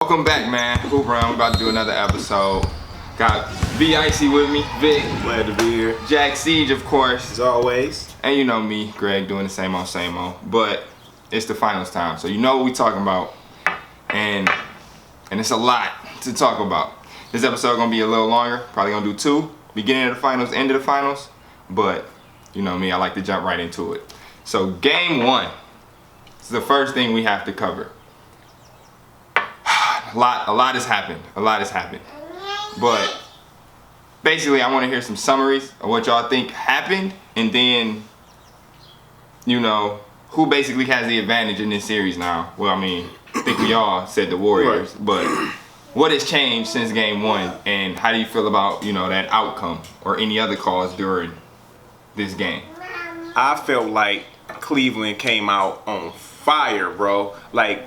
Welcome back, man. Hoop Round. We're about to do another episode. Got V Icy with me, Vic. Glad to be here. Jack Siege, of course. As always. And you know me, Greg, doing the same old. But it's the finals time, so you know what we talking about. And it's a lot to talk about. This episode gonna be a little longer. Probably gonna do two. Beginning of the finals, end of the finals. But you know me, I like to jump right into it. So game one. This is the first thing we have to cover. A lot has happened. But basically, I want to hear some summaries of what y'all think happened, and then, you know, who basically has the advantage in this series now. Well, I mean, I think we all said the Warriors, right. But what has changed since game one, and how do you feel about, you know, that outcome or any other calls during this game? I felt like Cleveland came out on fire, bro. Like,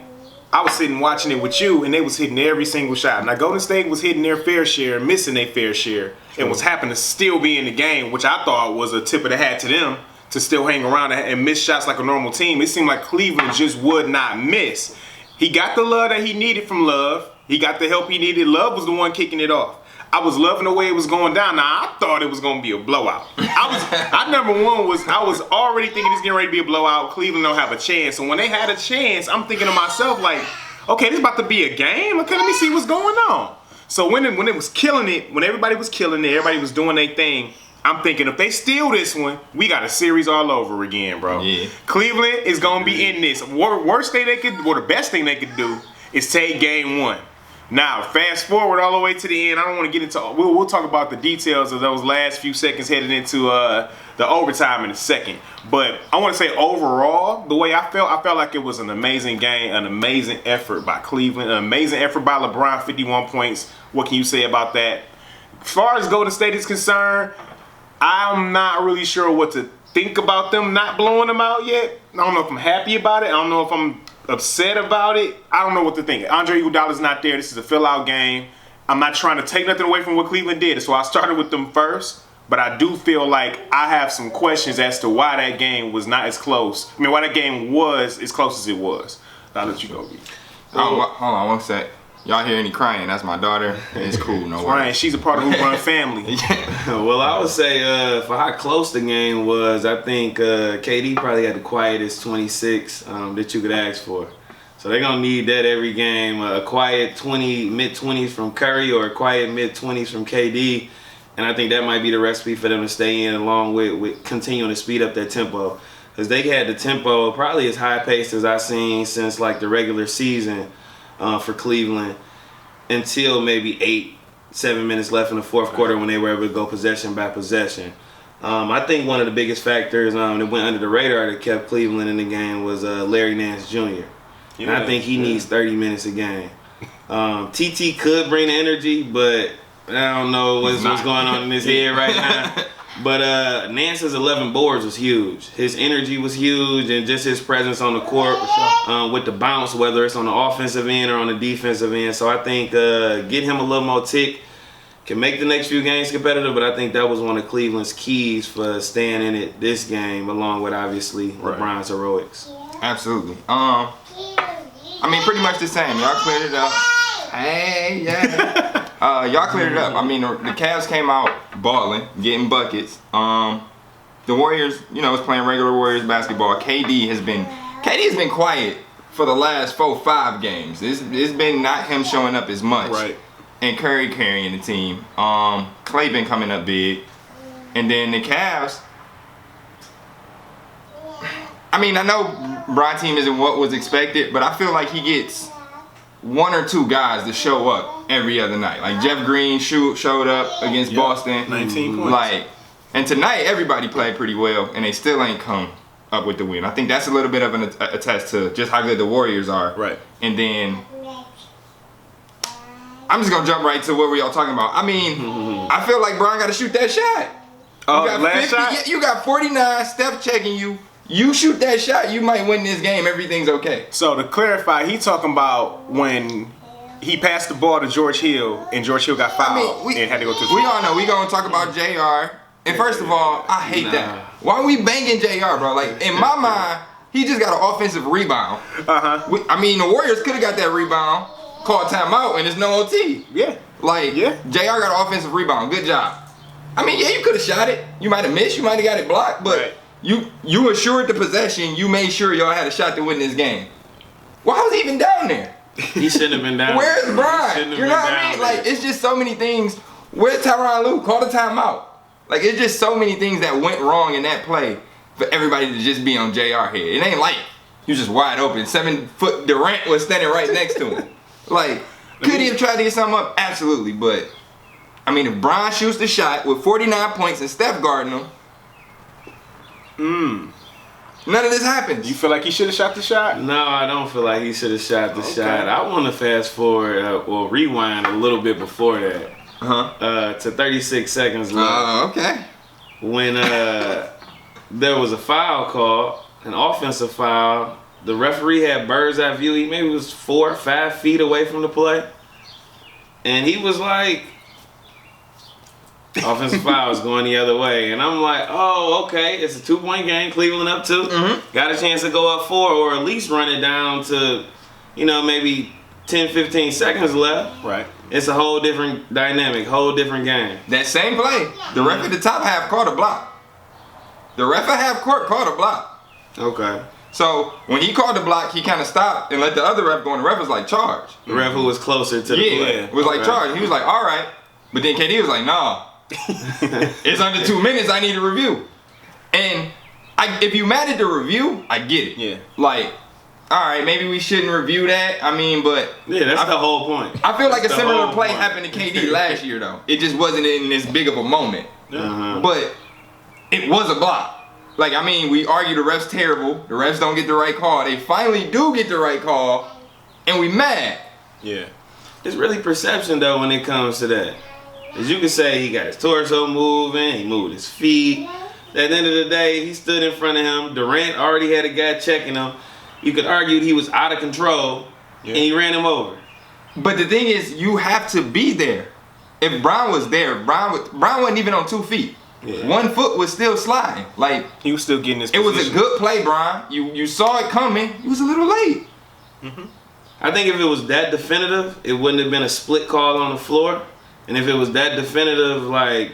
I was sitting watching it with you, and they was hitting every single shot. Now, Golden State was hitting their fair share, missing their fair share, and was happening to still be in the game, which I thought was a tip of the hat to them to still hang around and miss shots like a normal team. It seemed like Cleveland just would not miss. He got the love that he needed from Love. He got the help he needed. Love was the one kicking it off. I was loving the way it was going down. Now, I thought it was going to be a blowout. I was already thinking it's getting ready to be a blowout. Cleveland don't have a chance. And when they had a chance, I'm thinking to myself, like, okay, this is about to be a game. Okay, let me see what's going on. So when it was killing it, when everybody was killing it, everybody was doing their thing, I'm thinking if they steal this one, we got a series all over again, bro. Yeah. Cleveland is going to be in this. Worst thing they could, or the best thing they could do is take game one. Now, fast forward all the way to the end. I don't want to get into. We'll talk about the details of those last few seconds heading into the overtime in a second. But I want to say overall, the way I felt like it was an amazing game, an amazing effort by Cleveland, an amazing effort by LeBron, 51 points. What can you say about that? As far as Golden State is concerned, I'm not really sure what to think about them not blowing them out yet. I don't know if I'm happy about it. I don't know if I'm upset about it. I don't know what to think. Andre Iguodala's not there. This is a fill-out game. I'm not trying to take nothing away from what Cleveland did, so I started with them first. But I do feel like I have some questions as to why that game was not as close. I mean, why that game was as close as it was. I'll let you go. Hold on one sec. Y'all hear any crying? That's my daughter. It's cool, no worries. She's a part of Hoop Run family. Well, I would say for how close the game was, I think KD probably had the quietest 26 that you could ask for. So they're going to need that every game. A quiet mid-20s from Curry or a quiet mid-20s from KD. And I think that might be the recipe for them to stay in along with continuing to speed up their tempo. Because they had the tempo probably as high-paced as I've seen since like the regular season. For Cleveland until maybe 7 minutes left in the fourth quarter when they were able to go possession by possession. I think one of the biggest factors that went under the radar that kept Cleveland in the game was Larry Nance Jr. And I think he needs 30 minutes a game. TT could bring the energy, but I don't know what's going on in his head right now. But Nance's 11 boards was huge. His energy was huge, and just his presence on the court with the bounce, whether it's on the offensive end or on the defensive end. So I think get him a little more tick can make the next few games competitive. But I think that was one of Cleveland's keys for staying in it this game, along with obviously LeBron's heroics. Absolutely. I mean, pretty much the same. Y'all cleared it up. Hey, yeah. Y'all cleared it up. I mean, the Cavs came out balling, getting buckets. The Warriors, you know, was playing regular Warriors basketball. KD has been quiet for the last 4-5 games. It's been not him showing up as much. Right. And Curry carrying the team. Clay been coming up big. And then the Cavs, I mean, I know Bron team isn't what was expected, but I feel like he gets one or two guys to show up every other night. Like Jeff Green showed up against Boston. 19 points. And tonight everybody played pretty well, and they still ain't come up with the win. I think that's a little bit of a test to just how good the Warriors are. Right. And then I'm just gonna jump right to what we all talking about. I mean, I feel like Bron got to shoot that shot. Oh, last shot? Yeah, you got 49. Steph checking you. You shoot that shot, you might win this game. Everything's okay. So to clarify, he talking about when he passed the ball to George Hill and George Hill got fouled and had to go to the We all know we gonna talk about JR. And first of all, I hate that. Why are we banging JR, bro? Like in my mind, he just got an offensive rebound. I mean, the Warriors could have got that rebound. call timeout and it's no OT. Yeah. Like, Yeah. JR got an offensive rebound. Good job. I mean, yeah, you could have shot it. You might have missed. You might have got it blocked. But Right. you assured the possession. You made sure y'all had a shot to win this game. Why was he even down there? He shouldn't have been down. Where's there. He Brian? shouldn't have You know been what I down mean? there. Like, it's just so many things. Where's Tyronn Lue? Call the timeout. Like, it's just so many things that went wrong in that play for everybody to just be on JR head. It ain't like he was just wide open. 7-foot Durant was standing right next to him. Like, could he have tried to get something up? Absolutely. But, I mean, if Brian shoots the shot with 49 points and Steph guarding him, none of this happens. You feel like he should have shot the shot? No, I don't feel like he should have shot the shot. I want to fast forward, rewind a little bit before that. To 36 seconds left. Okay. When there was a foul call, an offensive foul. The referee had bird's eye view. He maybe was 4 or 5 feet away from the play. And he was like, offensive foul is going the other way. And I'm like, oh, okay. It's a 2-point game. Cleveland up 2. Got a chance to go up 4 or at least run it down to, maybe 10, 15 seconds left. Right. It's a whole different dynamic, whole different game. That same play, the ref at the top half called a block. The ref at half court called a block. Okay. So when he called the block, he kind of stopped and let the other ref go, and the ref was like, charge. The ref who was closer to the play. Was like, charge. He was like, all right. But then KD was like, nah. It's under 2 minutes, I need a review. And if you mad at the review, I get it. Yeah. Like, all right, maybe we shouldn't review that. I mean, but Yeah, that's the whole point. I feel like a That's the similar whole play point. happened to KD last year, though. It just wasn't in this big of a moment. But it was a block. Like, I mean, we argue the refs terrible. The refs don't get the right call. They finally do get the right call, and we mad. Yeah. It's really perception, though, when it comes to that. As you can say, he got his torso moving, he moved his feet. At the end of the day, he stood in front of him. Durant already had a guy checking him. You could argue he was out of control, and he ran him over. But the thing is, you have to be there. If Brown was there, Brown wasn't even on 2 feet. Yeah. 1 foot was still sliding. Like, He was still getting his it was a position. good play, Brian. You saw it coming. You was a little late. I think if it was that definitive, it wouldn't have been a split call on the floor. And if it was that definitive, like,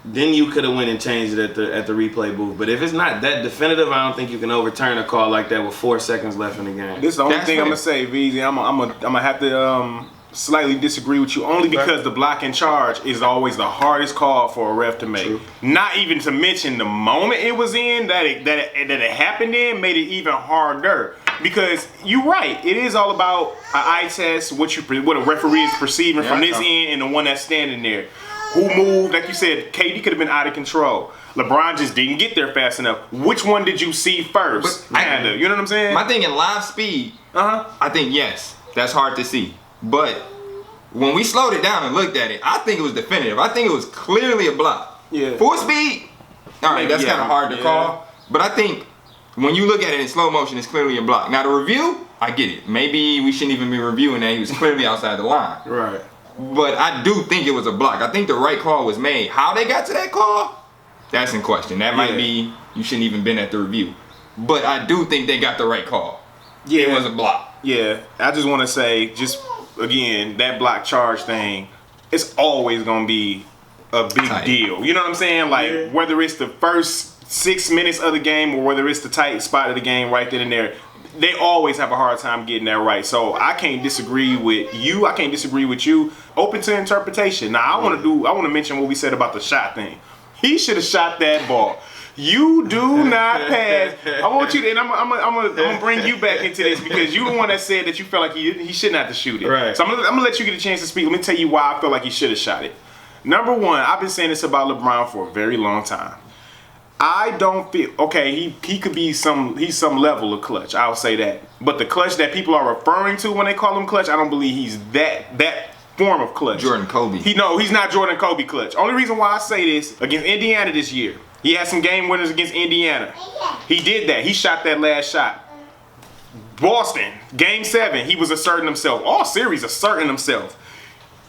then you could have went and changed it at the replay booth. But if it's not that definitive, I don't think you can overturn a call like that with 4 seconds left in the game. This is the only That's thing I'm fair. gonna say, VZ. I'm gonna have to slightly disagree with you, only because the block in charge is always the hardest call for a ref to make. True. Not even to mention the moment it was in, that it happened in, made it even harder. Because you're right, it is all about an eye test, what a referee is perceiving from this end and the one that's standing there. Who moved? Like you said, KD could have been out of control. LeBron just didn't get there fast enough. Which one did you see first? But Kinda, you know what I'm saying? My thing in live speed, I think, yes, that's hard to see. But when we slowed it down and looked at it, I think it was definitive. I think it was clearly a block. Yeah. Full speed, all right, that's Yeah, kind of hard to yeah. call. But I think when you look at it in slow motion, it's clearly a block. Now, the review, I get it. Maybe we shouldn't even be reviewing that. He was clearly outside the line. Right. But I do think it was a block. I think the right call was made. How they got to that call, that's in question. That might be, you shouldn't even been at the review. But I do think they got the right call. Yeah. It was a block. Yeah, I just want to say, just again, that block charge thing, it's always going to be a big Tight. deal. You know what I'm saying? Like, whether it's the first 6 minutes of the game or whether it's the tight spot of the game right then and there, they always have a hard time getting that right. So I can't disagree with you. I can't disagree with you. Open to interpretation. Now, I want to mention what we said about the shot thing. He should have shot that ball. You do not pass. I want you to, and I'm gonna bring you back into this because you the one that said that you felt like he shouldn't have to shoot it. Right. So I'm gonna let you get a chance to speak. Let me tell you why I feel like he should have shot it. Number one, I've been saying this about LeBron for a very long time. I don't feel he could be he's some level of clutch. I'll say that. But the clutch that people are referring to when they call him clutch, I don't believe he's that form of clutch. Jordan Kobe. He's not Jordan Kobe clutch. Only reason why I say this, against Indiana this year, he had some game winners against Indiana. He did that. He shot that last shot. Boston, game 7, he was asserting himself. All series asserting himself.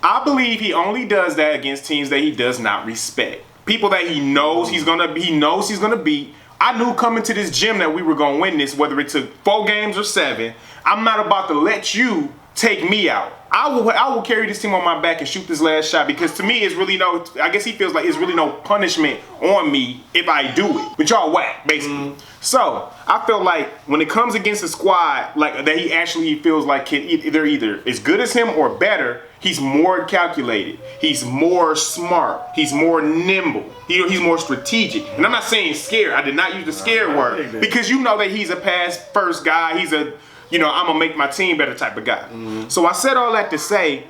I believe he only does that against teams that he does not respect. People that he knows he's gonna beat. I knew coming to this gym that we were gonna win this, whether it took 4 games or 7. I'm not about to let you take me out. I will carry this team on my back and shoot this last shot because to me it's really no. I guess he feels like it's really no punishment on me if I do it. But y'all whack basically. So I feel like when it comes against a squad like that, he actually feels like they're either as good as him or better. He's more calculated. He's more smart. He's more nimble. He's more strategic. And I'm not saying scared. I did not use the scared word because you know that he's a pass first guy. He's a, I'm gonna make my team better type of guy. So I said all that to say,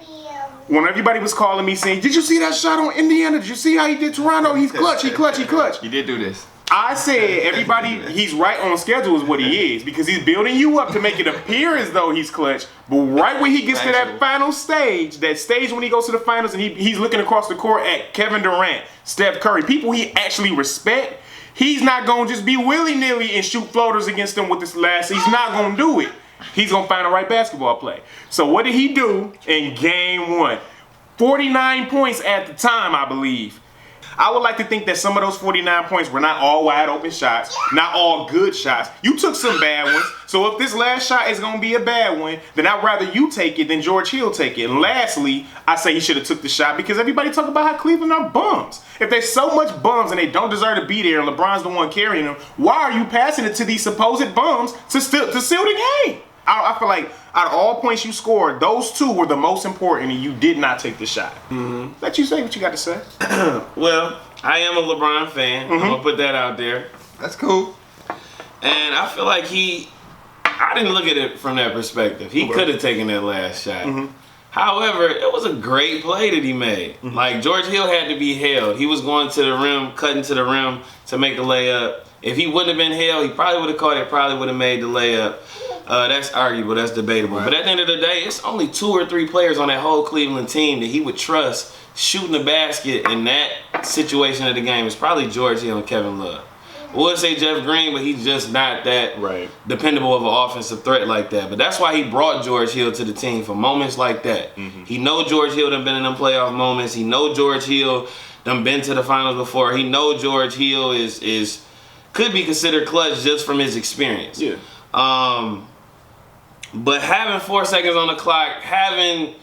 when everybody was calling me saying, "Did you see that shot on Indiana? Did you see how he did Toronto? He's clutch. He clutch. He clutch." You did do this. I said everybody, he's right on schedule is what he is because he's building you up to make it appear as though he's clutch. But right when he gets to that final stage, that stage when he goes to the finals and he's looking across the court at Kevin Durant, Steph Curry, people he actually respect, he's not going to just be willy-nilly and shoot floaters against them with this last. He's not going to do it. He's going to find the right basketball play. So what did he do in game 1? 49 points at the time, I believe. I would like to think that some of those 49 points were not all wide open shots, not all good shots. You took some bad ones. So if this last shot is going to be a bad one, then I'd rather you take it than George Hill take it. And lastly, I say he should have took the shot because everybody talk about how Cleveland are bums. If there's so much bums and they don't deserve to be there and LeBron's the one carrying them, why are you passing it to these supposed bums to seal the game? I feel like out of all points you scored, those 2 were the most important and you did not take the shot. Let you say what you got to say. Well, I am a LeBron fan. I'm going to put that out there. That's cool. And I feel like I didn't look at it from that perspective. He could have taken that last shot. However, it was a great play that he made. Like, George Hill had to be held. He was going to the rim, cutting to the rim to make the layup. If he wouldn't have been held, he probably would have caught it, probably would have made the layup. That's arguable, that's debatable. Right. But at the end of the day, it's only 2 or 3 players on that whole Cleveland team that he would trust shooting the basket in that situation of the game. It's probably George Hill and Kevin Love. I would say Jeff Green, but he's just not that dependable of an offensive threat like that. But that's why he brought George Hill to the team for moments like that. He know George Hill done been in them playoff moments. He know George Hill done been to the finals before. He know George Hill could be considered clutch just from his experience. Yeah. But having 4 seconds on the clock, having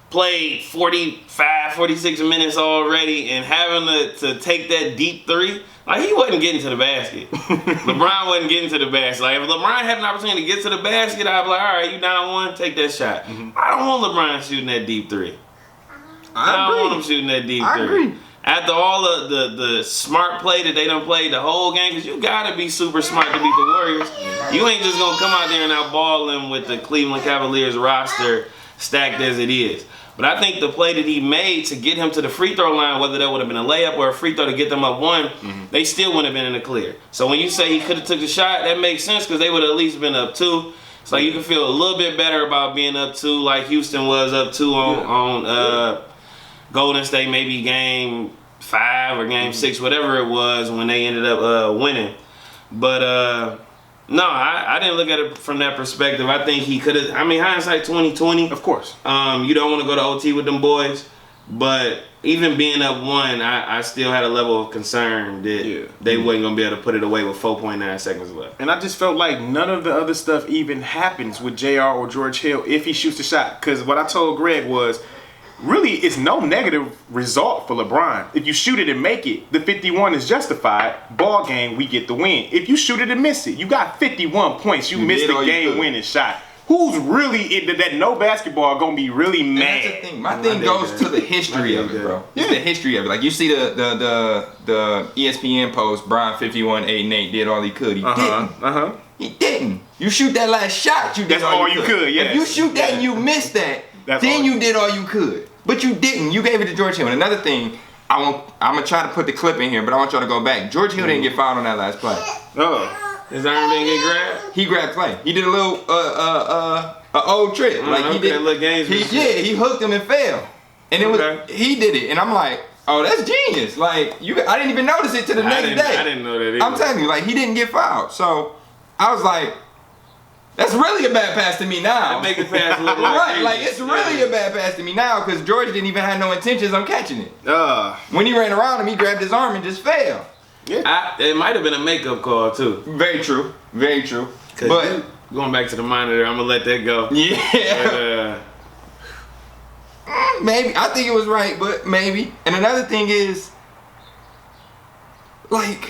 played 45, 46 minutes already, and having to take that deep 3, like, he wasn't getting to the basket. LeBron wasn't getting to the basket. Like, if LeBron had an opportunity to get to the basket, I'd be like, all right, you down 1, take that shot. I don't want LeBron shooting that deep 3. I don't want him shooting that deep 3. I agree. After all of the smart play that they done played the whole game, because you got to be super smart to beat the Warriors. You ain't just going to come out there and outball them with the Cleveland Cavaliers roster stacked as it is. But I think the play that he made to get him to the free throw line, whether that would have been a layup or a free throw to get them up 1, they still wouldn't have been in the clear. So when you say he could have took the shot, that makes sense because they would have at least been up 2. So you can feel a little bit better about being up 2 like Houston was up 2 on Golden State, maybe game 5 or game 6, whatever it was when they ended up winning. But no, I didn't look at it from that perspective. I think he could have. I mean, hindsight 2020. Of course. You don't want to go to OT with them boys, but even being up 1, I still had a level of concern that they wasn't gonna be able to put it away with 4.9 seconds left. And I just felt like none of the other stuff even happens with JR or George Hill if he shoots the shot. Because what I told Greg was, really, it's no negative result for LeBron. If you shoot it and make it, the 51 is justified. Ball game, we get the win. If you shoot it and miss it, you got 51 points. You missed the game-winning shot. Who's really that no basketball gonna be really mad? That's the thing. My thing goes to the history of it, bro. It's the history of it. Like, you see the ESPN post, Brian 51, 8 and 8 did all he could. He didn't. He didn't. You shoot that last shot, you did all you could. Yeah. If you shoot that and you miss that, then you did all you could. But you didn't. You gave it to George Hill. And another thing, I'm going to try to put the clip in here, but I want y'all to go back. George Hill didn't get fouled on that last play. His arm didn't get grabbed? He grabbed Clay. He did a little old trick. Like, he did. He hooked him and fell. And it was he did it. And I'm like, oh, that's genius. Like, I didn't even notice it to the next day. I didn't know that either. I'm telling you, like, he didn't get fouled. So I was like, that's really a bad pass to me now. That make the pass look right, like, it's really a bad pass to me now because George didn't even have no intentions on catching it. When he ran around him, he grabbed his arm and just fell. Yeah. It might have been a makeup call too. Very true. Very true. But going back to the monitor, I'm gonna let that go. Yeah. Maybe. I think it was right, but maybe. And another thing is, like,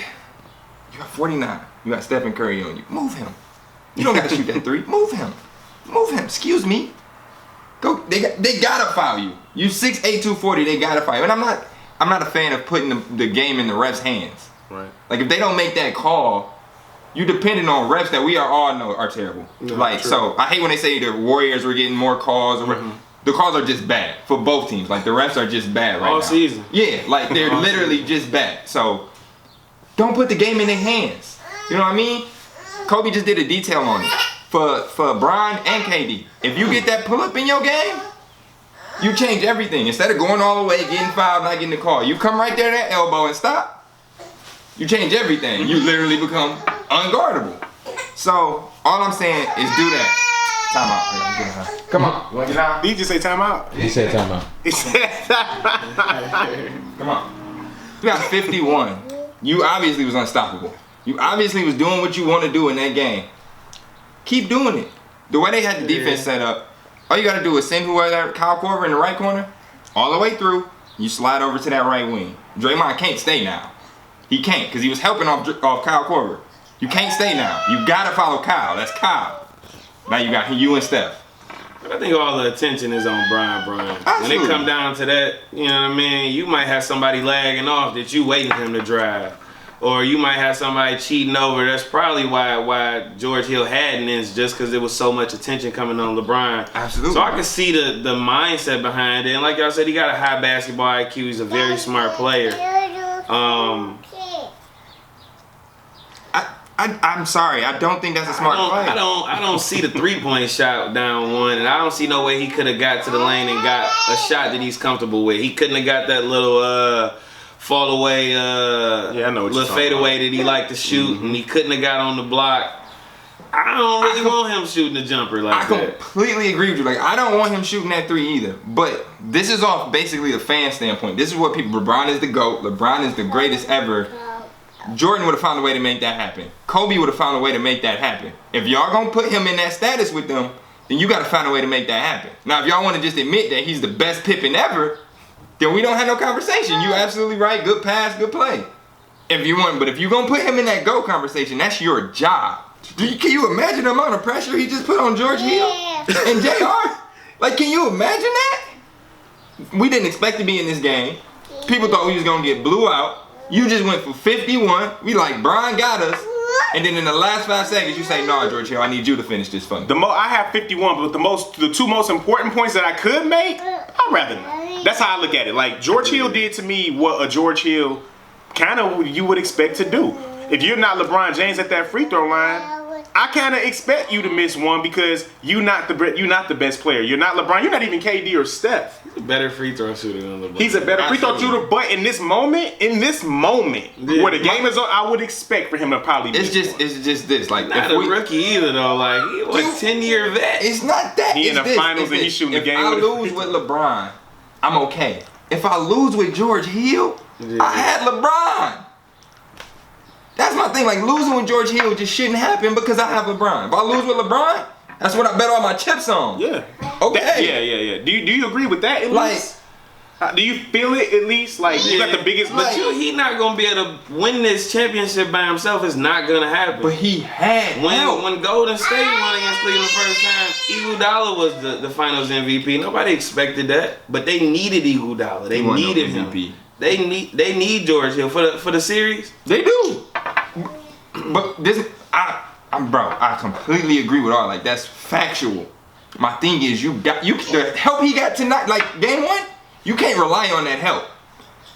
you got 49. You got Stephen Curry on you. Move him. You don't got to shoot that three. Move him. Move him. Excuse me. Go. They gotta foul you. You 6'8", 240. They gotta foul you. And I'm not a fan of putting the game in the refs' hands. Right. Like if they don't make that call, you depending on refs that we all know are terrible. No, like true. so, I hate when they say the Warriors were getting more calls. Or the calls are just bad for both teams. Like the refs are just bad right now. All season. Yeah, like they're All literally just bad. So don't put the game in their hands. You know what I mean? Kobe just did a detail on it for Bron and KD. If you get that pull up in your game, you change everything. Instead of going all the way, getting fouled, not getting the call, you come right there, that elbow, and stop. You change everything. You literally become unguardable. So all I'm saying is do that. Time out. I gotta get high. Come on. You wanna get high? Did you just say timeout? He said timeout. He said Come on. You got 51. You obviously was unstoppable. You obviously was doing what you want to do in that game. Keep doing it. The way they had the defense set up, all you got to do is send whoever, Kyle Korver in the right corner, all the way through. You slide over to that right wing. Draymond can't stay now. He can't because he was helping off Kyle Korver. You can't stay now. You got to follow Kyle. That's Kyle. Now you got you and Steph. I think all the attention is on Brian. When Absolutely. it come down to that, you know what I mean? You might have somebody lagging off that you waiting for him to drive. Or you might have somebody cheating over. That's probably why George Hill hadn't is just because there was so much attention coming on LeBron. Absolutely. So I can see the mindset behind it. And like y'all said, he got a high basketball IQ. He's a very smart player. I'm sorry. I don't think that's a smart play. I don't see the 3-point shot down one, and I don't see no way he could have got to the lane and got a shot that he's comfortable with. He couldn't have got that little fall away, I know what you're little talking fadeaway that he liked to shoot, and he couldn't have got on the block. I don't really want him shooting the jumper like I that. completely agree with you. Like I don't want him shooting that three either. But this is off basically the fan standpoint. This is what people. LeBron is the GOAT. LeBron is the greatest ever. Jordan would have found a way to make that happen. Kobe would have found a way to make that happen. If y'all gonna put him in that status with them, then you gotta find a way to make that happen. Now, if y'all want to just admit that he's the best Pippen ever, then we don't have no conversation. You absolutely right. Good pass, good play. If you want, but if you gonna put him in that GOAT conversation, that's your job. Can you imagine the amount of pressure he just put on George Hill and JR? Like, can you imagine that? We didn't expect to be in this game. People thought we was gonna get blew out. You just went for 51. We like, Brian got us. And then in the last 5 seconds, you say, no, George Hill, I need you to finish this for me. I have 51, but the two most important points that I could make, I'd rather not. That's how I look at it. Like, George Hill did to me what a George Hill kind of you would expect to do. If you're not LeBron James at that free throw line, I kind of expect you to miss one because you're not the best player. You're not LeBron. You're not even KD or Steph. He's a better free throw shooter than LeBron. He's a better free throw shooter, but in this moment where the game is on, I would expect for him to probably miss one. It's just this. Like, Not a rookie either, though. Like, he was a 10-year vet. It's not that. He it's in the this, finals it's and this. he's shooting the game If I with- lose with LeBron, I'm okay. If I lose with George Hill, I had LeBron. That's my thing. Like, losing with George Hill just shouldn't happen because I have LeBron. If I lose with LeBron, that's what I bet all my chips on. Yeah. Okay. Yeah. Do you agree with that at Like, least? Do you feel it at least? Like, you got the biggest... But he not gonna be able to win this championship by himself. It's not gonna happen. but he had help. When Golden State won against Cleveland the first time, Iguodala was the Finals MVP. Nobody expected that, but they needed Iguodala. They He wasn't no needed him. MVP. They need George Hill for the series. They do. But this, I completely agree with all. Like, that's factual. My thing is, the help he got tonight, like game 1, you can't rely on that help.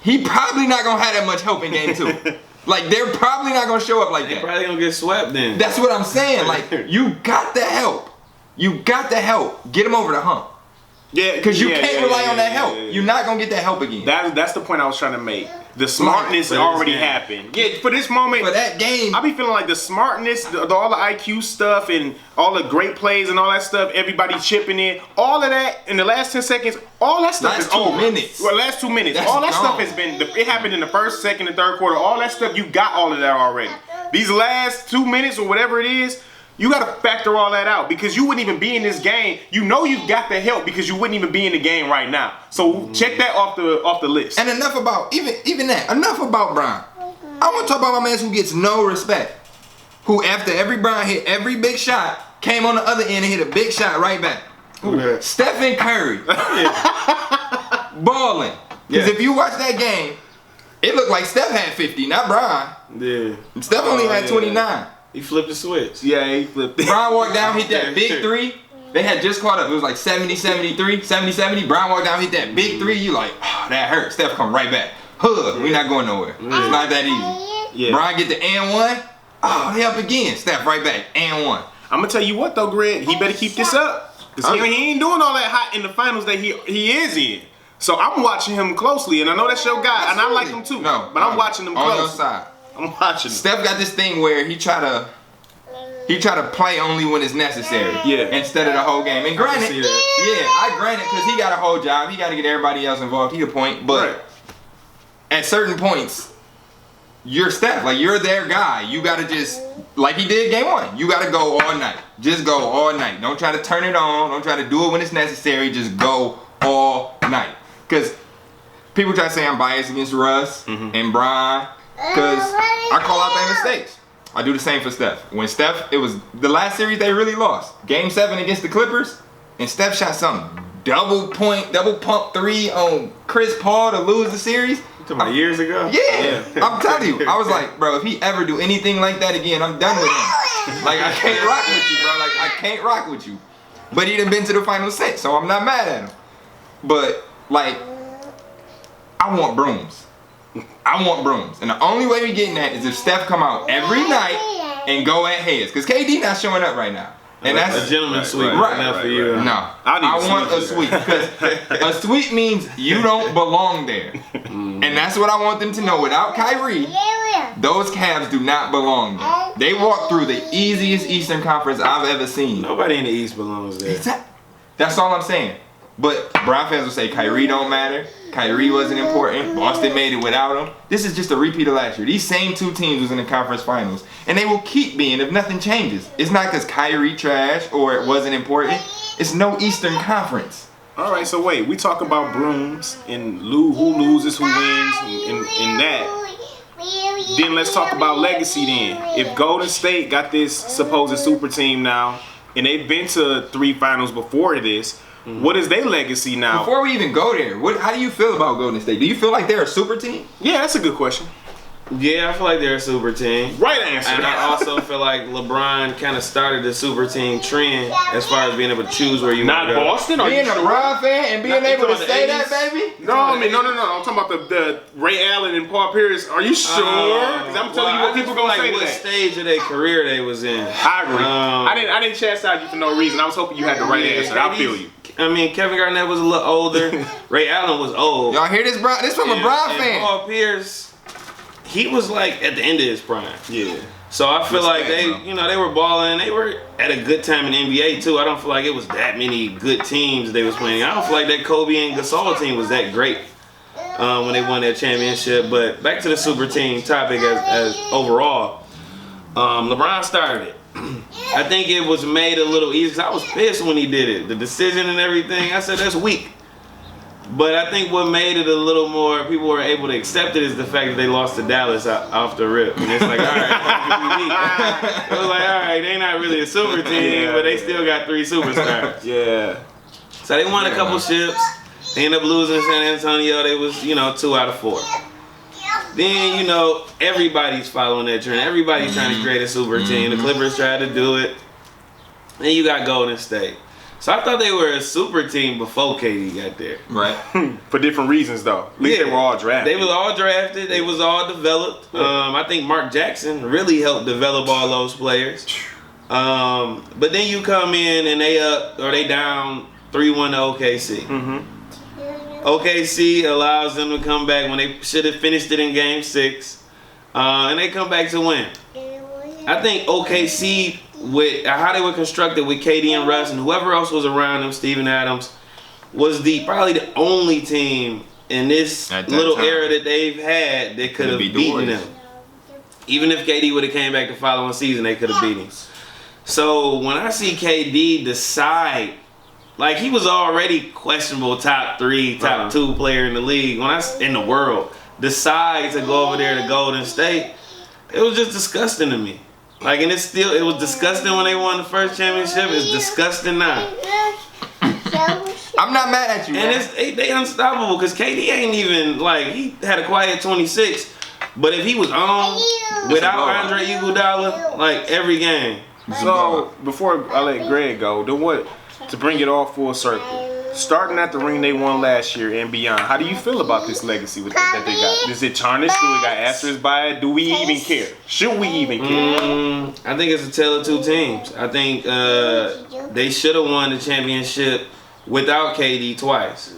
He probably not gonna have that much help in game 2. Like, they're probably not gonna show up like They that. probably gonna get swept then. That's what I'm saying. Like, you got the help. You got the help. Get him over the hump. Yeah, Because you can't rely on that help. yeah. You're not gonna get that help again. That's the point I was trying to make. The smartness for this already game. happened. Yeah, for this moment, For that game, I be feeling like the smartness, all the IQ stuff, and all the great plays and all that stuff. Everybody chipping in, all of that in the last 10 seconds. All that stuff Last is 2 over. minutes. Well, last 2 minutes. That's all that gone. stuff has been. It happened in the first, second, and third quarter. All that stuff, you got all of that already. These last 2 minutes or whatever it is, You got to factor all that out because you wouldn't even be in this game. You know you got the help because you wouldn't even be in the game right now. So check that off the list. And enough about even that. Enough about Bron. I want to talk about my man who gets no respect. Who after every Bron hit every big shot, came on the other end and hit a big shot right back. Stephen Curry. Balling. Because if you watch that game, it looked like Steph had 50, not Bron. Yeah. Steph only had 29. He flipped the switch. Yeah, he flipped it. Bron walked down, hit that big three. They had just caught up. It was like 70-73, 70-70. Bron walked down, hit that big three. You like, oh, that hurt. Steph come right back. We not going nowhere. It's not that easy. Yeah. Bron get the and one. Oh, they up again. Steph right back. And one. I'm gonna tell you what though, Greg. He better keep this up. Cause he ain't doing all that hot in the finals that he is in. So I'm watching him closely, and I know that's your guy, and I like him too. No, but I'm watching him on close. your side. I'm watching him. Steph got this thing where he try to play only when it's necessary. Yeah. Instead of the whole game. And granted, I grant it because he got a whole job. He got to get everybody else involved. He a point, but at certain points, you're Steph. Like you're their guy. You got to just like he did game one. You got to go all night. Just go all night. Don't try to turn it on. Don't try to do it when it's necessary. Just go all night. Because people try to say I'm biased against Russ and Bron because I call out their mistakes. I do the same for Steph. When Steph, it was the last series they really lost. Game 7 against the Clippers, and Steph shot some double pump three on Chris Paul to lose the series. You talking about years ago? Yeah, I'm telling you. I was like, bro, if he ever do anything like that again, I'm done with him. Like, I can't rock with you, bro. Like, I can't rock with you. But he done been to the final 6, so I'm not mad at him. But, like, I want brooms. I want brooms. And the only way we getting that is if Steph come out every night and go at heads. Because KD not showing up right now. And that's a gentleman's sweep. Right. Enough for you. No, I want a sweep because a sweep means you don't belong there, and that's what I want them to know. Without Kyrie, those Cavs do not belong there. They walk through the easiest Eastern Conference I've ever seen. Nobody in the East belongs there. That's all I'm saying. But Brown fans will say Kyrie don't matter. Kyrie wasn't important. Boston made it without him. This is just a repeat of last year. These same two teams was in the conference finals. And they will keep being if nothing changes. It's not because Kyrie trash or it wasn't important. It's no Eastern Conference. All right, so wait. We talk about brooms and who loses, who wins, and that. Then let's talk about legacy then. If Golden State got this supposed super team now, and they've been to 3 finals before this, what is their legacy now? Before we even go there, how do you feel about Golden State? Do you feel like they're a super team? Yeah, that's a good question. Yeah, I feel like they're a super team. Right answer. And I also feel like LeBron kind of started the super team trend as far as being able to choose where you want to go. Not Boston? Or Being a LeBron fan and being able to say that, baby? No, I mean, no. I'm talking about the Ray Allen and Paul Pierce. Are you sure? Because I'm telling you what people gonna say to what that. stage of their career they was in. I agree. I didn't chastise you for no reason. I was hoping you had the right answer. I feel you. I mean, Kevin Garnett was a little older. Ray Allen was old. Y'all hear this, bro? This from a Bron fan. Paul Pierce, he was like at the end of his prime. Yeah. So I feel like they were balling. They were at a good time in the NBA too. I don't feel like it was that many good teams they was playing. I don't feel like that Kobe and Gasol team was that great when they won that championship. But back to the super team topic as overall, LeBron started it. I think it was made a little easy because I was pissed when he did it. The decision and everything, I said that's weak. But I think what made it a little more, people were able to accept it is the fact that they lost to Dallas off the rip. And it's like, all right, it was like, all right, they not really a super team, but they still got 3 superstars. Yeah. So they won a couple ships. They ended up losing to San Antonio. They was, 2 out of 4. Then, everybody's following that trend. Everybody's trying to create a super team. The Clippers tried to do it. Then you got Golden State. So I thought they were a super team before KD got there. Right. For different reasons, though. At least they were all drafted. They was all drafted. They was all developed. I think Mark Jackson really helped develop all those players. But then you come in and they down 3-1 to OKC. OKC allows them to come back when they should have finished it in Game 6. And they come back to win. I think OKC, with how they were constructed with KD and Russ and whoever else was around them, Steven Adams, was probably the only team in this little era that they've had that could have beaten them. Even if KD would have came back the following season, they could have beat him. So when I see KD decide, like he was already questionable top 3, top 2 player in the league in the world, decide to go over there to Golden State, it was just disgusting to me. Like, and it was disgusting when they won the first championship. It's disgusting now. I'm not mad at you, And man. they unstoppable because KD ain't even, like, he had a quiet 26. But if he was on without Andre Iguodala, like, every game. So before I let Greg go, to bring it all full circle, starting at the ring they won last year and beyond, how do you feel about this legacy that they got? Is it tarnished? Do we got asterisks by it? Do we even care? Should we even care? I think it's a tale of two teams. I think they should have won the championship without KD twice.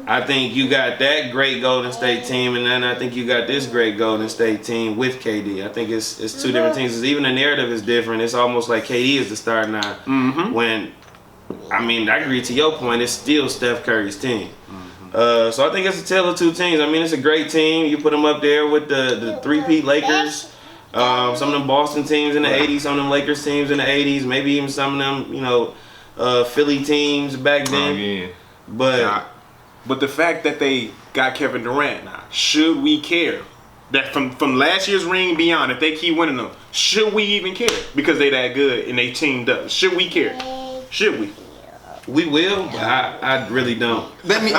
I think you got that great Golden State team, and then I think you got this great Golden State team with KD. I think it's two different teams. Even the narrative is different. It's almost like KD is the star now. When, I mean, I agree to your point, it's still Steph Curry's team. So I think it's a tale of two teams. I mean, it's a great team. You put them up there with the three-peat Lakers, some of them Boston teams in the 80s, some of them Lakers teams in the 80s, maybe even some of them, Philly teams back then. Oh, yeah. But the fact that they got Kevin Durant now, should we care? That from last year's ring beyond, if they keep winning them, should we even care? Because they that good and they teamed up. Should we care? Should we? we will, but I really don't. Let me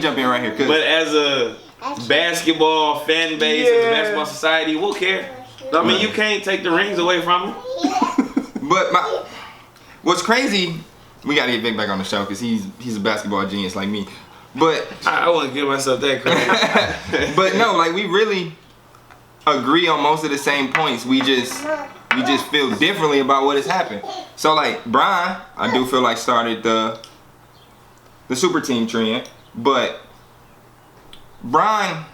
jump in right here. But as a basketball fan base, as a basketball society, we'll care. I mean, you can't take the rings away from them. But what's crazy, we gotta get Vic back on the show because he's a basketball genius like me. But I wouldn't give myself that credit. but no, like we really agree on most of the same points. We just feel differently about what has happened. So like Brian, I do feel like started the super team trend, but Brian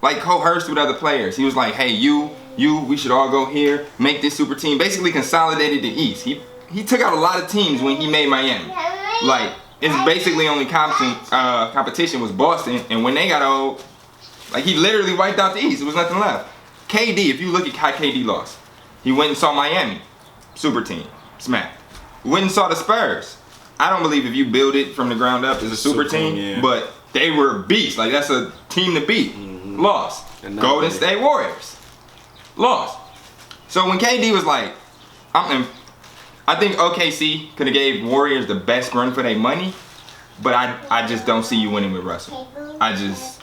like coerced with other players. He was like, hey, we should all go here, make this super team. Basically consolidated the East. He took out a lot of teams when he made Miami. Like it's basically only competition was Boston, and when they got old, like he literally wiped out the East. There was nothing left. KD, if you look at how KD lost, he went and saw Miami, super team, smack. Went and saw the Spurs. I don't believe if you build it from the ground up as a super team, yeah. but they were beasts. Like that's a team to beat. Mm-hmm. Lost. Golden State Warriors. Lost. So when KD was like, I think OKC could have gave Warriors the best run for their money, but I just don't see you winning with Russell. I just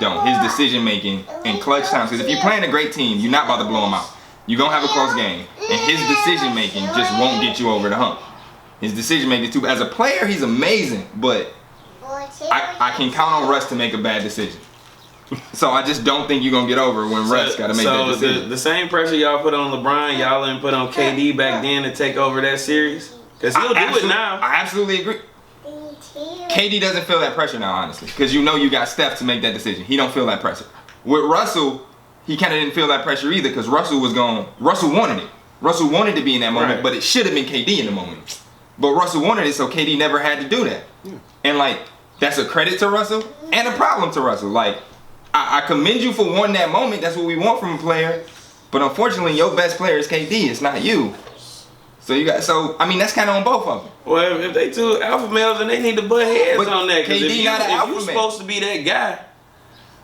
don't. His decision making in clutch times, because if you're playing a great team, you're not about to blow them out. You're gonna have a close game, and his decision making just won't get you over the hump. His decision making too. As a player, he's amazing, but I can count on Russ to make a bad decision. So I just don't think you're gonna get over when Russ got to make that decision. So the same pressure y'all put on LeBron, y'all didn't put on KD back then to take over that series? Because he'll do it now. I absolutely agree. KD doesn't feel that pressure now, honestly, because you know you got Steph to make that decision. He don't feel that pressure. With Russell, he kind of didn't feel that pressure either, because Russell wanted it. Russell wanted to be in that moment, Right. but it should have been KD in the moment. But Russell wanted it, so KD never had to do that. And like, that's a credit to Russell and a problem to Russell. Like, I commend you for wanting that moment. That's what we want from a player. But unfortunately, your best player is KD. It's not you. So I mean, that's kind of on both of them. Well, if they two alpha males, then they need to butt heads But on that. Because KD not an if alpha you male. supposed to be that guy,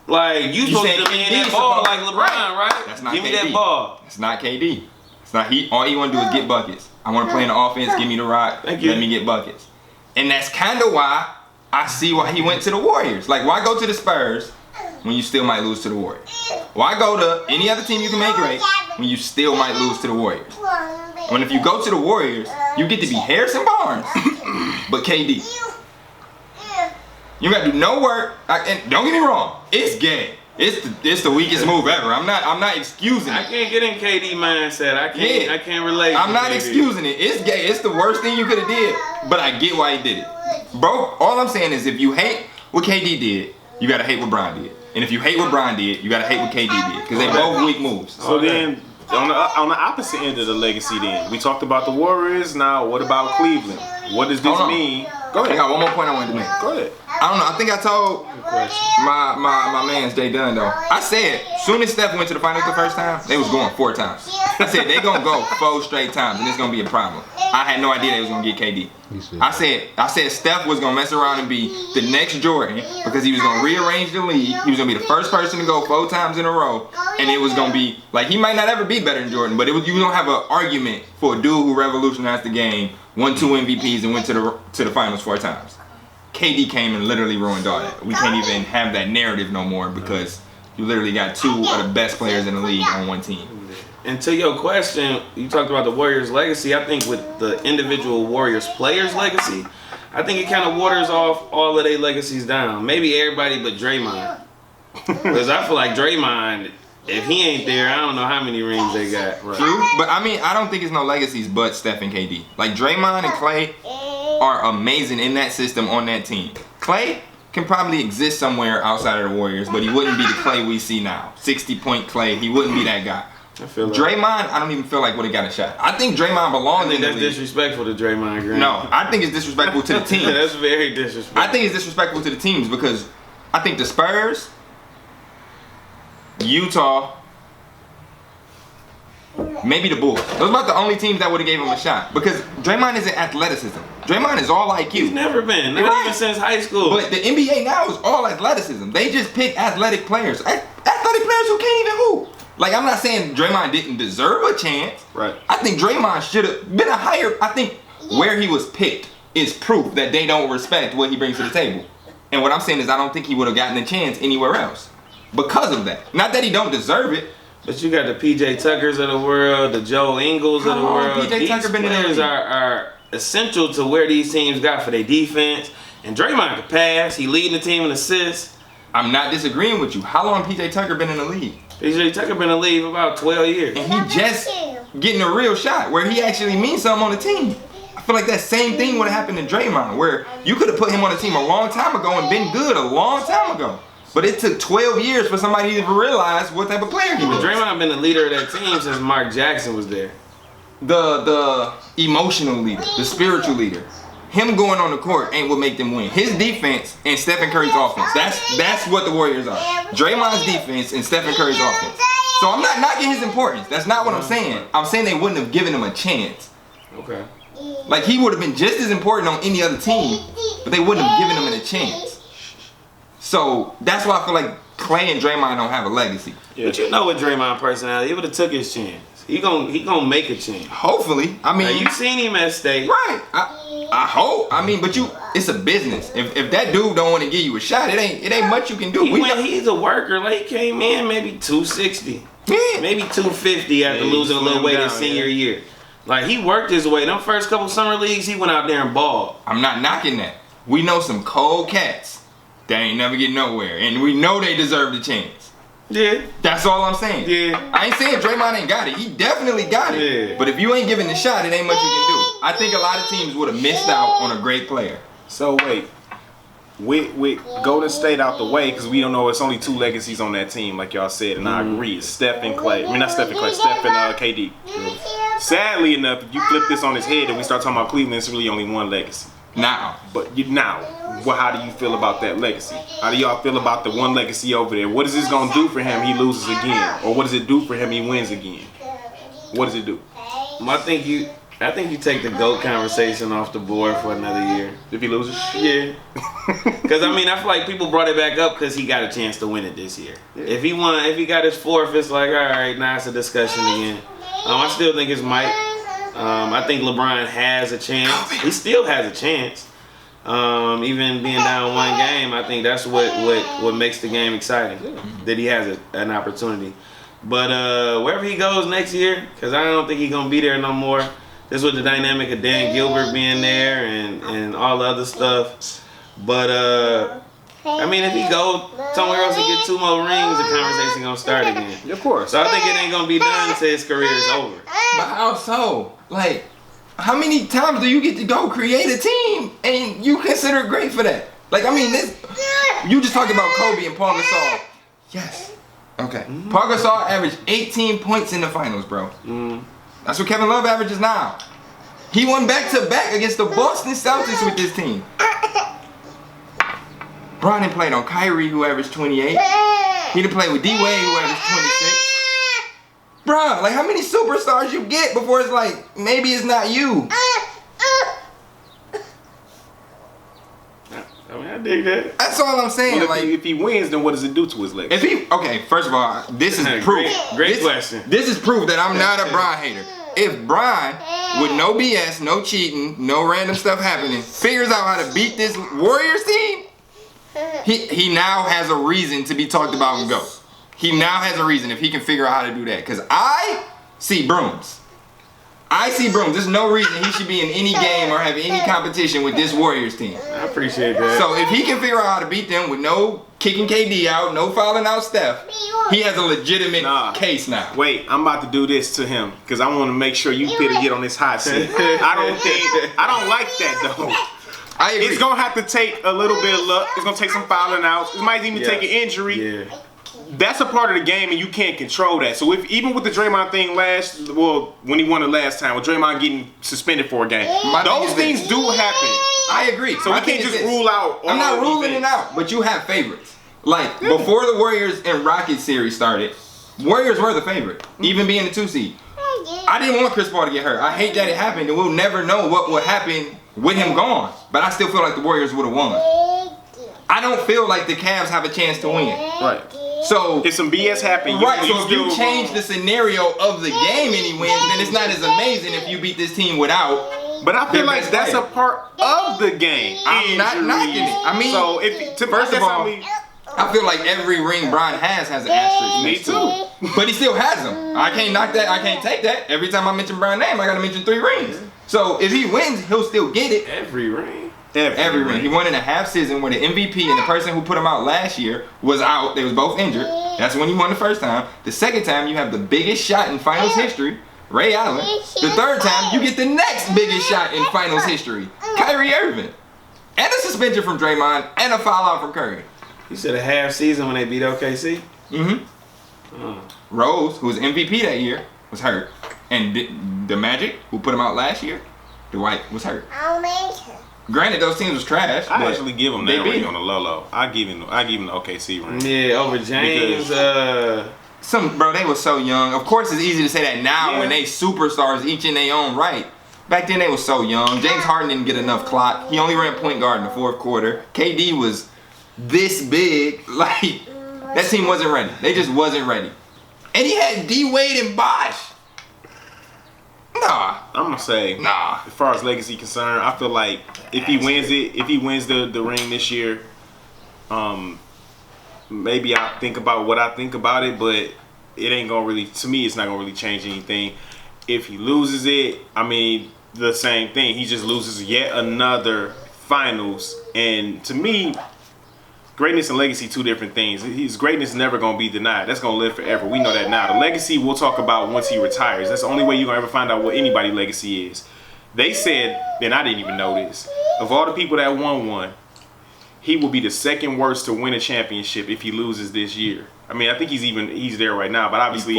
like you supposed saying to be in KD that ball like supposed- LeBron, right? That's not Give me KD. that ball. It's not KD. It's not he. All you want to do is get buckets. I want to play in the offense. Give me the rock. Thank you. Let me get buckets. And that's kind of why I see why he went to the Warriors. Like, why go to the Spurs when you still might lose to the Warriors? Why go to any other team you can make great when you still might lose to the Warriors? When if you go to the Warriors, you get to be Harrison Barnes, but KD. You got to do no work. And don't get me wrong, it's gay. It's the weakest move ever. I'm not excusing I it. can't get in KD mindset. I can't relate. I'm to not KD. excusing it. It's gay. It's the worst thing you could have did. But I get why he did it. Bro, all I'm saying is if you hate what KD did, you gotta hate what Brian did. And if you hate what Brian did, you gotta hate what KD did. Because they both weak moves. So then, on the opposite end of the legacy, then we talked about the Warriors. Now, what about Cleveland? What does this Hold on. mean? Go I ahead. got one more point I wanted to make. Go ahead. I don't know. I think I told my man's Jay Dunn though. I said soon as Steph went to the finals the first time, they was going 4 times. I said they gonna go 4 straight times, and it's gonna be a problem. I had no idea they was gonna get KD. I said Steph was gonna mess around and be the next Jordan because he was gonna rearrange the league. He was gonna be the first person to go 4 times in a row, and it was gonna be like he might not ever be better than Jordan, but you was gonna have an argument for a dude who revolutionized the game, won 2 MVPs, and went to the finals 4 times. KD came and literally ruined all that. We can't even have that narrative no more because you literally got 2 of the best players in the league on one team. And to your question, you talked about the Warriors' legacy. I think with the individual Warriors players' legacy, I think it kind of waters off all of their legacies down. Maybe everybody but Draymond. Because I feel like Draymond, if he ain't there, I don't know how many rings they got. Right. True, but I mean, I don't think it's no legacies but Steph and KD. Like Draymond and Klay are amazing in that system on that team. Klay can probably exist somewhere outside of the Warriors, but he wouldn't be the Klay we see now. 60-point Klay, he wouldn't be that guy. I feel like Draymond, I don't even feel like would have got a shot. I think Draymond belongs in the league. That's disrespectful to Draymond Green. No, I think it's disrespectful to the team. That's very disrespectful. I think it's disrespectful to the teams because I think the Spurs, Utah, maybe the Bulls. Those are about the only teams that would have gave him a shot because Draymond isn't athleticism. Draymond is all IQ. He's never been, not even since high school. But the NBA now is all athleticism. They just pick athletic players. Athletic players who can't even hoop. Like, I'm not saying Draymond didn't deserve a chance. Right. I think Draymond should have been a higher. I think where he was picked is proof that they don't respect what he brings to the table. And what I'm saying is I don't think he would have gotten a chance anywhere else because of that. Not that he don't deserve it. But you got the PJ Tuckers of the world, the Joe Ingles of the world. PJ Tucker been in the league. Are essential to where these teams got for their defense. And Draymond could pass. He leading the team in assists. I'm not disagreeing with you. How long PJ Tucker been in the league? PJ Tucker been in the league for about 12 years. And he just getting a real shot where he actually means something on the team. I feel like that same thing would have happened to Draymond where you could have put him on the team a long time ago and been good a long time ago. But it took 12 years for somebody to even realize what type of player he was. Draymond been the leader of that team since Mark Jackson was there. The emotional leader, the spiritual leader. Him going on the court ain't what make them win. His defense and Stephen Curry's offense. That's what the Warriors are. Draymond's defense and Stephen Curry's offense. So I'm not knocking his importance. That's not what I'm saying. I'm saying they wouldn't have given him a chance. Okay. Like he would have been just as important on any other team, but they wouldn't have given him a chance. So that's why I feel like Klay and Draymond don't have a legacy. Yeah. But you know what Draymond personality, he would have took his chance. He gonna make a change. Hopefully. I mean, now, you seen him at State. Right. I hope. I mean, but it's a business. If that dude don't want to give you a shot, it ain't much you can do. He's a worker. Like he came in maybe 260. Yeah. Maybe 250 after losing a little weight his senior year. Like he worked his way. Them first couple summer leagues, he went out there and balled. I'm not knocking that. We know some cold cats that ain't never get nowhere, and we know they deserve the chance. Yeah. That's all I'm saying. Yeah. I ain't saying Draymond ain't got it. He definitely got it. Yeah. But if you ain't giving the shot, it ain't much you can do. I think a lot of teams would have missed out on a great player. So wait, with Golden State out the way, because we don't know, it's only 2 legacies on that team, like y'all said, and I agree. It's Steph and Klay. I mean, not Steph and Klay, Steph and KD. Sadly enough, if you flip this on its head and we start talking about Cleveland, it's really only 1 legacy. Now. But how do you feel about that legacy? How do y'all feel about the 1 legacy over there? What is this gonna do for him? He loses again, or what does it do for him? He wins again. What does it do? I think you take the GOAT conversation off the board for another year. If he loses? Yeah. Because I mean, I feel like people brought it back up because he got a chance to win it this year. Yeah. If he got his 4th, it's like, all right, now it's a discussion again. I still think it's Mike. I think LeBron has a chance. He still has a chance. Even being down 1 game, I think that's what makes the game exciting. That he has an opportunity. But wherever he goes next year, because I don't think he's gonna be there no more. Just with the dynamic of Dan Gilbert being there and all the other stuff. But I mean, if he goes somewhere else and get 2 more rings, the conversation gonna start again. Of course. So I think it ain't gonna be done until his career is over. But how so? Like, how many times do you get to go create a team and you consider it great for that? Like, I mean, you just talked about Kobe and Paul Gasol. Yes. Okay. Paul Gasol averaged 18 points in the finals, bro. That's what Kevin Love averages now. He won back-to-back against the Boston Celtics with this team. Bron done played on Kyrie, who averaged 28. He done played with D-Wade, who averaged 26. Bruh, like how many superstars you get before it's like, maybe it's not you? I mean, I dig that. That's all I'm saying. Well, like, if he wins, then what does it do to his legs? if he, okay, first of all, this is proof. Great This- question. This is proof that I'm not a Bron hater. If Bron, with no BS, no cheating, no random stuff happening, figures out how to beat this Warriors team, he now has a reason to be talked about and go. He now has a reason if he can figure out how to do that. Because I see brooms. I see brooms. There's no reason he should be in any game or have any competition with this Warriors team. I appreciate that. So if he can figure out how to beat them with no kicking KD out, no fouling out Steph, he has a legitimate case now. Wait, I'm about to do this to him because I want to make sure you get on this hot seat. I don't like that though. I agree. It's gonna have to take a little bit of luck. It's gonna take some fouling outs. It might even take an injury. Yeah. That's a part of the game, and you can't control that. So if even with the Draymond thing when he won it last time, with Draymond getting suspended for a game, those things do happen. I agree. So we can't just rule out. I'm not all ruling it events. out, but you have favorites. Like before the Warriors and Rockets series started, Warriors were the favorite, even being the 2 seed. I didn't want Chris Paul to get hurt. I hate that it happened, and we'll never know what would happen with him gone. But I still feel like the Warriors would have won. I don't feel like the Cavs have a chance to win. Right. So If some BS happened, right, so if still you change the scenario of the game and he wins, then it's not as amazing if you beat this team without. But I feel their like best that's player. a part of the game. I'm not knocking it. I mean, so if first of all, I feel like every ring Bron has an asterisk. Me next to it. too. But he still has them. I can't knock that. I can't take that. Every time I mention Bron's name, I gotta mention 3 rings. So if he wins, he'll still get it. Every ring. Every ring. He won in a half season where the MVP and the person who put him out last year was out. They was both injured. That's when he won the first time. The second time, you have the biggest shot in finals history, Ray Allen. The third time, you get the next biggest shot in finals history, Kyrie Irving. And a suspension from Draymond and a foul out from Curry. You said a half season when they beat OKC? Rose, who was MVP that year, was hurt. And the Magic, who put him out last year, Dwight, was hurt. Granted, those teams was trash. I but actually give him they that beat ring him. on the low. I give him the OKC ring. Yeah, over James. Bro, they were so young. Of course, it's easy to say that now Yeah. when they superstars each in their own right. Back then, they were so young. James Harden didn't get enough clock. He only ran point guard in the 4th quarter. KD was this big. Like, that team wasn't ready. They just wasn't ready. And he had D Wade and Bosh. Nah. I'm gonna say, Nah. as far as legacy concerned, I feel like if he wins the ring this year, maybe I'll think about what I think about it, but it ain't gonna really, to me, it's not gonna really change anything. If he loses it, I mean, the same thing. He just loses yet another finals, and to me, greatness and legacy, 2 different things. His greatness is never going to be denied. That's going to live forever. We know that now. The legacy we'll talk about once he retires. That's the only way you're going to ever find out what anybody's legacy is. They said, and I didn't even know this, of all the people that won one, he will be the 2nd worst to win a championship if he loses this year. I mean, I think he's there right now, but obviously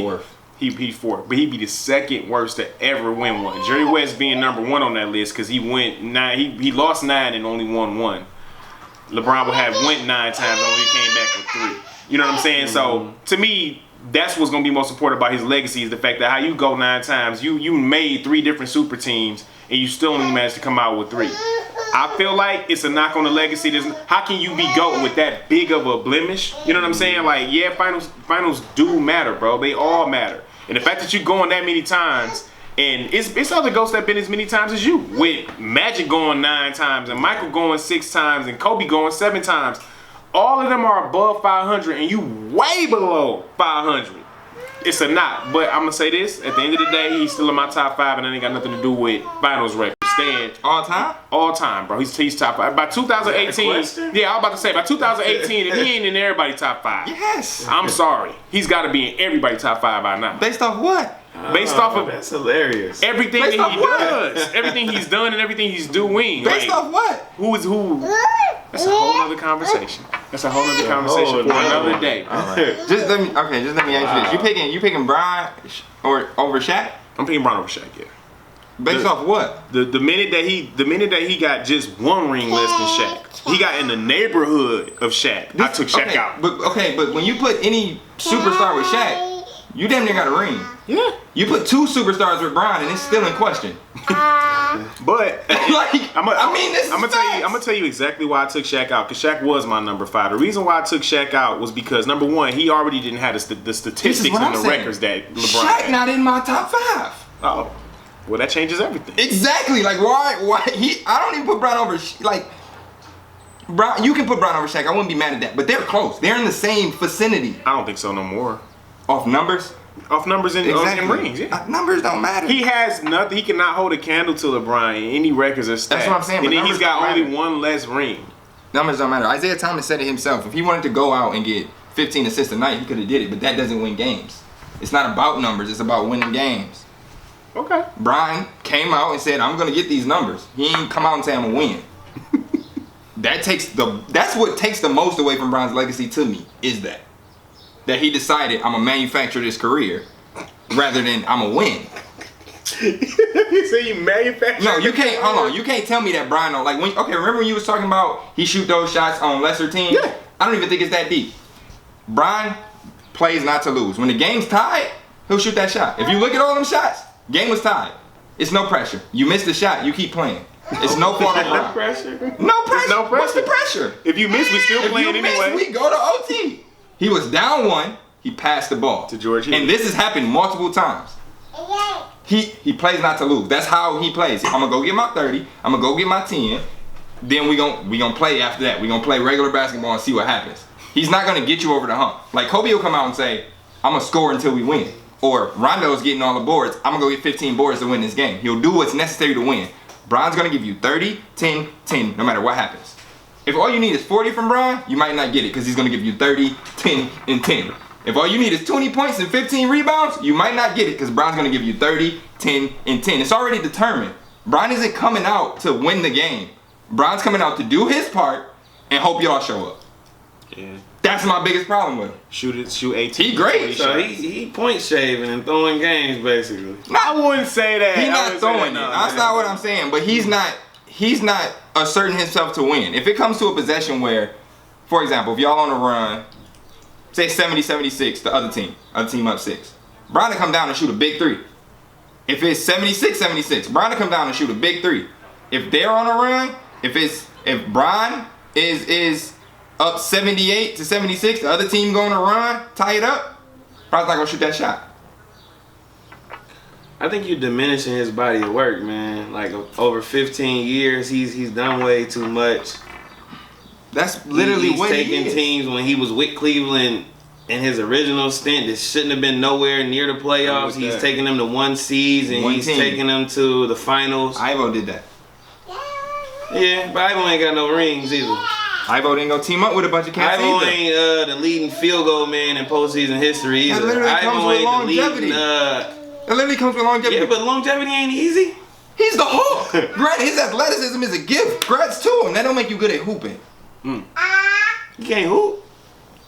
He's 4th. He's 4th. But he'd be the 2nd worst to ever win one. Jerry West being number 1 on that list because he went 9. He lost 9 and only won 1. LeBron would have went 9 times, only came back with 3. You know what I'm saying? So to me, that's what's gonna be most important about his legacy is the fact that how you go 9 times, you made 3 different super teams, and you still only managed to come out with 3. I feel like it's a knock on the legacy. How can you be GOAT with that big of a blemish? You know what I'm saying? Like, yeah, finals do matter, bro. They all matter. And the fact that you're going that many times. And it's other GOATs that been as many times as you. With Magic going 9 times and Michael going 6 times and Kobe going 7 times. All of them are above 500 and you way below 500. It's a knock. But I'm going to say this. At the end of the day, he's still in my top 5 and that ain't got nothing to do with finals record. Stand All time? all time, bro. He's top 5. By 2018, yeah, I was about to say, by 2018, if he ain't in everybody's top 5. Yes. I'm sorry. He's got to be in everybody's top 5 by now. Based off what? Based off of That's hilarious. everything Based that he off what? does, everything he's done and everything he's doing. Based Like, off what? who is who? That's a whole other conversation. That's a whole other conversation for another day. Just let me ask you this. You picking Bron or over Shaq? I'm picking Bron over Shaq, yeah. Based off what? The minute that he got just 1 ring less than Shaq, he got in the neighborhood of Shaq. I took Shaq out. But when you put any superstar with Shaq, You damn near got a ring. Yeah. You put 2 superstars with Bron, and it's still in question. But Like, I'm facts. gonna tell you exactly why I took Shaq out. Because Shaq was my number 5. The reason why I took Shaq out was because number 1, he already didn't have the This is statistics what and I'm the saying. records that LeBron Shaq had. not in my top 5. Oh, well, that changes everything. Exactly. Like, why? I don't even put Bron over. Like, Bron. You can put Bron over Shaq. I wouldn't be mad at that. But they're close. They're in the same vicinity. I don't think so no more. Off numbers. Off numbers and rings, yeah. Numbers don't matter. He has nothing. He cannot hold a candle to LeBron in any records or stats. That's what I'm saying, but And then he's numbers got don't only matter. one less ring. Numbers don't matter. Isaiah Thomas said it himself. If he wanted to go out and get 15 assists a night, he could have did it. But that doesn't win games. It's not about numbers. It's about winning games. Okay. Brian came out and said, "I'm gonna get these numbers." He ain't come out and say, "I'm gonna win." That's what takes the most away from Bron's legacy to me. Is that he decided I'm gonna manufacture this career rather than I'm gonna win. You say you manufacture? No, you can't. Hold on. You can't tell me that Brian don't like. Remember when you was talking about he shoot those shots on lesser teams? Yeah. I don't even think it's that deep. Brian plays not to lose. When the game's tied, he'll shoot that shot. If you look at all them shots, game was tied. It's no pressure. You missed the shot, you keep playing. It's no fault of No Brian. pressure. No pressure. no What's the pressure. pressure? If you miss, we still If playing you miss, anyway. we go to OT. He was down 1. He passed the ball To George Hill. and this has happened multiple times. He plays not to lose. That's how he plays. I'm gonna go get my 30. I'm gonna go get my 10. Then we gonna play after that. We gonna play regular basketball and see what happens. He's not gonna get you over the hump. Like Kobe will come out and say, "I'm gonna score until we win." Or Rondo's getting all the boards. I'm gonna go get 15 boards to win this game. He'll do what's necessary to win. Bron's gonna give you 30, 10, 10, no matter what happens. If all you need is 40 from Bron, you might not get it because he's gonna give you 30, 10, and 10. If all you need is 20 points and 15 rebounds, you might not get it because Bron's gonna give you 30, 10, and 10. It's already determined. Bron isn't coming out to win the game. Bron's coming out to do his part and hope y'all show up. Yeah. That's my biggest problem with him. Shoot 18. He great. 20 So shots. he point shaving and throwing games basically. I wouldn't say that. He's I not wouldn't say throwing it. that, no. That's not what I'm saying. But he's not asserting himself to win. If it comes to a possession where, for example, if y'all on a run, say 70-76, the other team up 6. Bron to come down and shoot a big 3. If it's 76-76, Bron to come down and shoot a big 3. If they're on a run, if Bron is up 78-76, the other team going to run, tie it up, Bron's not gonna shoot that shot. I think you're diminishing his body of work, man. Like over 15 years, he's done way too much. That's literally he's what taking he is. teams when he was with Cleveland in his original stint that shouldn't have been nowhere near the playoffs. with He's that. taking them to 1 seeds and One he's team. taking them to the finals. Ivo did that. Yeah, but Ivo ain't got no rings either. Ivo didn't go team up with a bunch of cats Ivo either. ain't the leading field goal man in postseason history That either. literally comes Ivo with ain't the longevity. leading. It literally comes with longevity. Yeah, but longevity ain't easy. He's the Hulk. Granted, his athleticism is a gift. Congrats to him. That don't make you good at hooping. You can't hoop.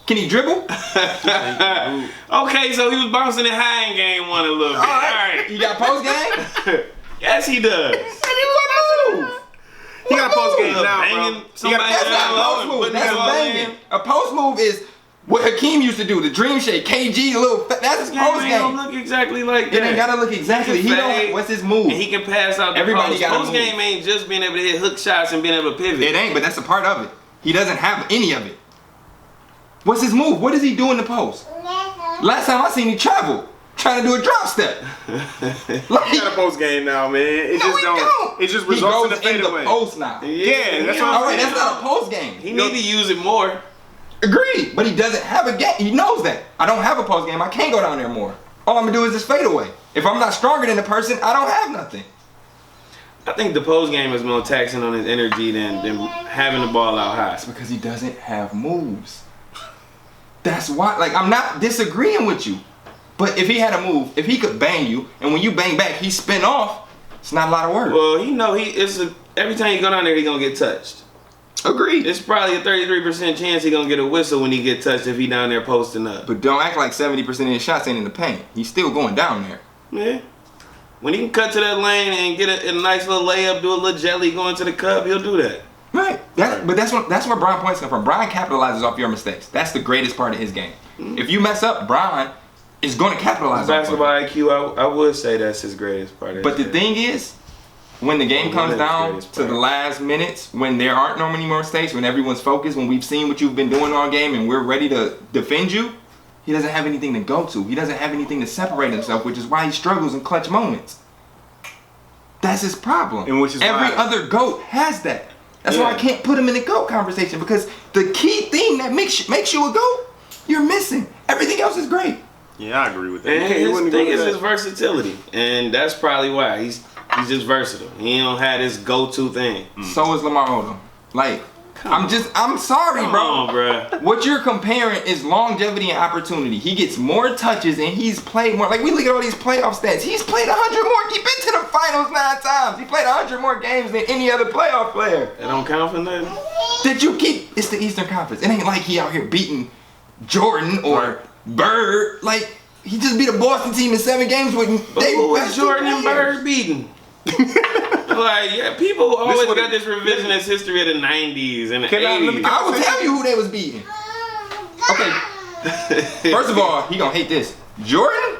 Can he dribble? Okay, so he was bouncing it high in game 1 a little bit. All right. He got post game? Yes, he does. He got post game Look, now, banging bro. somebody That's down not a low post and move. putting That's the ball in. banging. A post move is what Hakeem used to do. The dream shake, KG, little. That's his This post game ain't game. gonna look exactly like It that. ain't gotta look exactly. He fade, don't. What's his move? And he can pass out the Everybody post. gotta Post move. game ain't just being able to hit hook shots and being able to pivot. It ain't, but that's a part of it. He doesn't have any of it. What's his move? What does he do in the post? Last time I seen he travel, trying to do a drop step. Like, He got a post game now, man. It no, just he don't. don't. It just He results in goes a fadeaway. post now. Yeah, that's what I'm All right, saying. that's not a post game. He need to use it more. Agreed, but he doesn't have a game. He knows that. I don't have a post game. I can't go down there more. All I'm gonna do is just fade away. If I'm not stronger than the person, I don't have nothing. I think the post game is more taxing on his energy than having the ball out high. That's because he doesn't have moves. That's why. Like, I'm not disagreeing with you, but if he had a move, if he could bang you, and when you bang back, he spin off. It's not a lot of work. Well, every time you go down there, he gonna get touched. Agreed. It's probably a 33% chance he gonna get a whistle when he get touched if he down there posting up. But don't act like 70% of his shots ain't in the paint. He's still going down there. Yeah. When he can cut to that lane and get a nice little layup, do a little jelly going to the cup, he'll do that. Right. But that's where Brian points come from. Brian capitalizes off your mistakes. That's the greatest part of his game. If you mess up, Brian is going to capitalize on basketball IQ, I would say that's his greatest part. But the thing is, when the game comes down greatest to the part. last minutes, when there aren't no many more mistakes, when everyone's focused, when we've seen what you've been doing all game and we're ready to defend you, he doesn't have anything to go to. He doesn't have anything to separate himself, which is why he struggles in clutch moments. That's his problem. And which is every why- other GOAT has that. That's why I Yeah. can't put him in the GOAT conversation, because the key thing that makes you a GOAT, you're missing. Everything else is great. Yeah, I agree with that. And Yeah, he his wouldn't thing agree is with his that. versatility, and that's probably why he's just versatile. He don't have this go-to thing. So is Lamar Odom. Like, I'm sorry, Come bro. on, bro. What you're comparing is longevity and opportunity. He gets more touches and he's played more. Like, we look at all these playoff stats. He's played 100 more. He's been to the finals 9 times. He played 100 more games than any other playoff player. That don't count for nothing. Did you keep? It's the Eastern Conference. It ain't like he out here beating Jordan or Bird. Like, he just beat a Boston team in 7 games with But they who was best Jordan and players. Bird beating? Like, yeah, people always what got it- this revisionist history of the 90s and the Can I- let me- 80s. I will tell you who they was beating. Okay, first of all, he gonna hate this. Jordan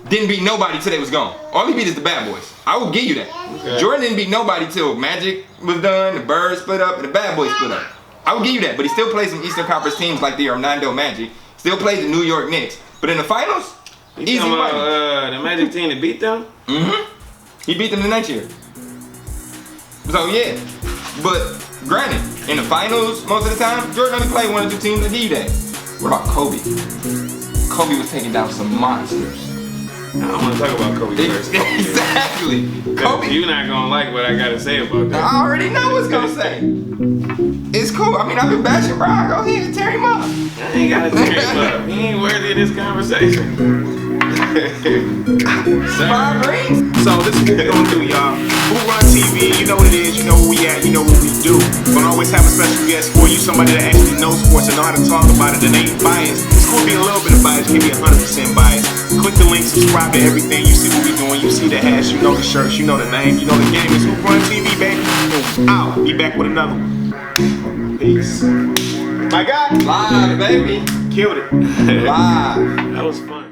didn't beat nobody till they was gone. All he beat is the bad boys. I will give you that. Okay. Jordan didn't beat nobody till Magic was done, the Birds split up, and the bad boys split up. I will give you that, but he still plays some Eastern Conference teams like the Orlando Magic. Still plays the New York Knicks. But in the finals, You easy talking money. about the Magic team that beat them? He beat them the next year. So yeah, but granted, in the finals most of the time, Jordan only played 1 or 2 teams that he that. What about Kobe? Kobe was taking down some monsters. I don't want to talk about Kobe first. Exactly. Kobe. You're not gonna like what I gotta say about that. I already know what's gonna say. It's cool. I mean, I've been bashing Brian. Go ahead and tear him up. I ain't gotta tear him up. He ain't worthy of this conversation. 5 rings. So this is what we gonna do, y'all. Who Run TV, you know what it is, you know where we at, you know what we do. Gonna always have a special guest for you, somebody that actually knows sports and know how to talk about it and ain't biased. It's cool being a little bit of bias, can't be 100% biased. Click the link, subscribe to everything, you see what we doing, you see the hash, you know the shirts, you know the name, you know the game. It's Who Run TV, baby. Out. Be back with another one. Peace. My guy. Live, baby. Killed it. Live. That was fun.